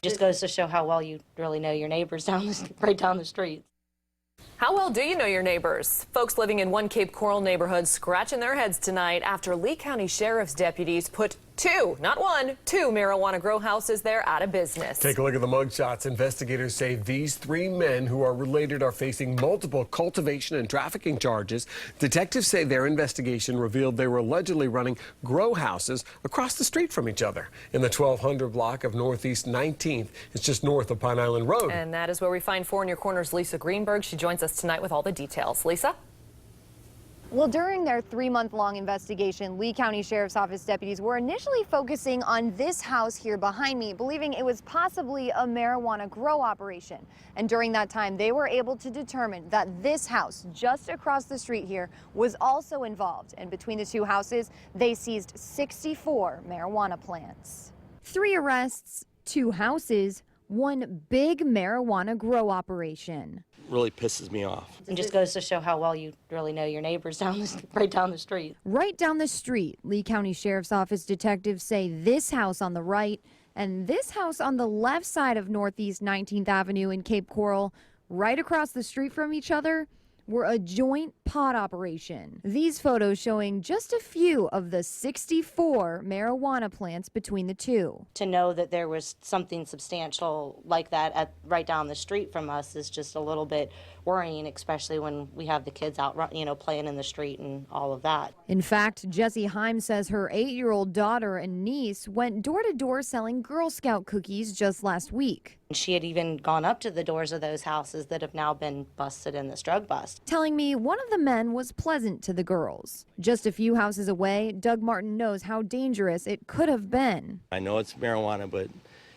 Just goes to show how well you really know your neighbors right down the street. How well do you know your neighbors? Folks living in one Cape Coral neighborhood scratching their heads tonight after Lee County Sheriff's deputies put two marijuana grow houses there out of business. Take a look at the mugshots. Investigators say these three men who are related are facing multiple cultivation and trafficking charges. Detectives say their investigation revealed they were allegedly running grow houses across the street from each other in the 1200 block of Northeast 19th. It's just north of Pine Island Road. And that is where we find 4 in Your Corner's Lisa Greenberg. She joins us tonight with all the details. Lisa? Well, during their 3-month-long investigation, Lee County Sheriff's Office deputies were initially focusing on this house here behind me, believing it was possibly a marijuana grow operation. And during that time, they were able to determine that this house just across the street here was also involved. And between the two houses, they seized 64 marijuana plants. 3 arrests, 2 houses, 1 big marijuana grow operation. Really pisses me off. It just goes to show how well you really know your neighbors right down the street. Right down the street, Lee County Sheriff's Office detectives say this house on the right and this house on the left side of Northeast 19th Avenue in Cape Coral, right across the street from each other, were a joint pot operation. These photos showing just a few of the 64 marijuana plants between the two. To know that there was something substantial like that right down the street from us is just a little bit worrying, especially when we have the kids out, playing in the street and all of that. In fact, Jessie Heim says her 8-year-old daughter and niece went door to door selling Girl Scout cookies just last week. She had even gone up to the doors of those houses that have now been busted in this drug bust. Telling me one of the men was pleasant to the girls. Just a few houses away, Doug Martin knows how dangerous it could have been. I know it's marijuana, but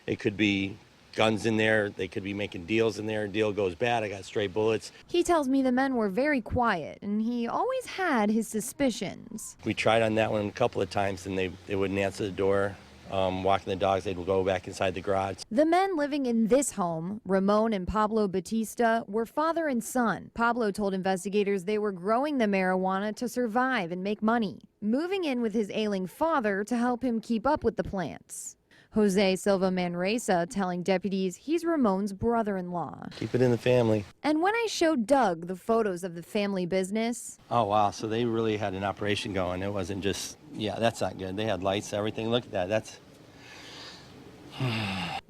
it could be guns in there. They could be making deals in there. Deal goes bad. I got stray bullets. He tells me the men were very quiet, and he always had his suspicions. We tried on that one a couple of times, and they wouldn't answer the door. Walking the dogs, they'd go back inside the garage. The men living in this home, Ramon and Pablo Batista, were father and son. Pablo told investigators they were growing the marijuana to survive and make money, moving in with his ailing father to help him keep up with the plants. Jose Silva Manresa telling deputies he's Ramon's brother-in-law. Keep it in the family. And when I showed Doug the photos of the family business... Oh, wow. So they really had an operation going. It wasn't just, yeah, that's not good. They had lights, everything. Look at that. That's...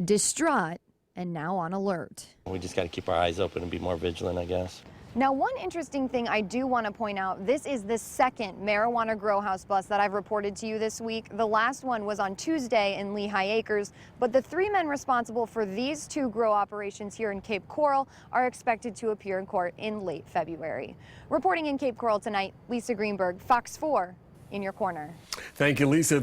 distraught and now on alert. We just got to keep our eyes open and be more vigilant, I guess. Now, one interesting thing I do want to point out, this is the second marijuana grow house bust that I've reported to you this week. The last one was on Tuesday in Lehigh Acres, but the 3 men responsible for these 2 grow operations here in Cape Coral are expected to appear in court in late February. Reporting in Cape Coral tonight, Lisa Greenberg, Fox 4 in your corner. Thank you, Lisa.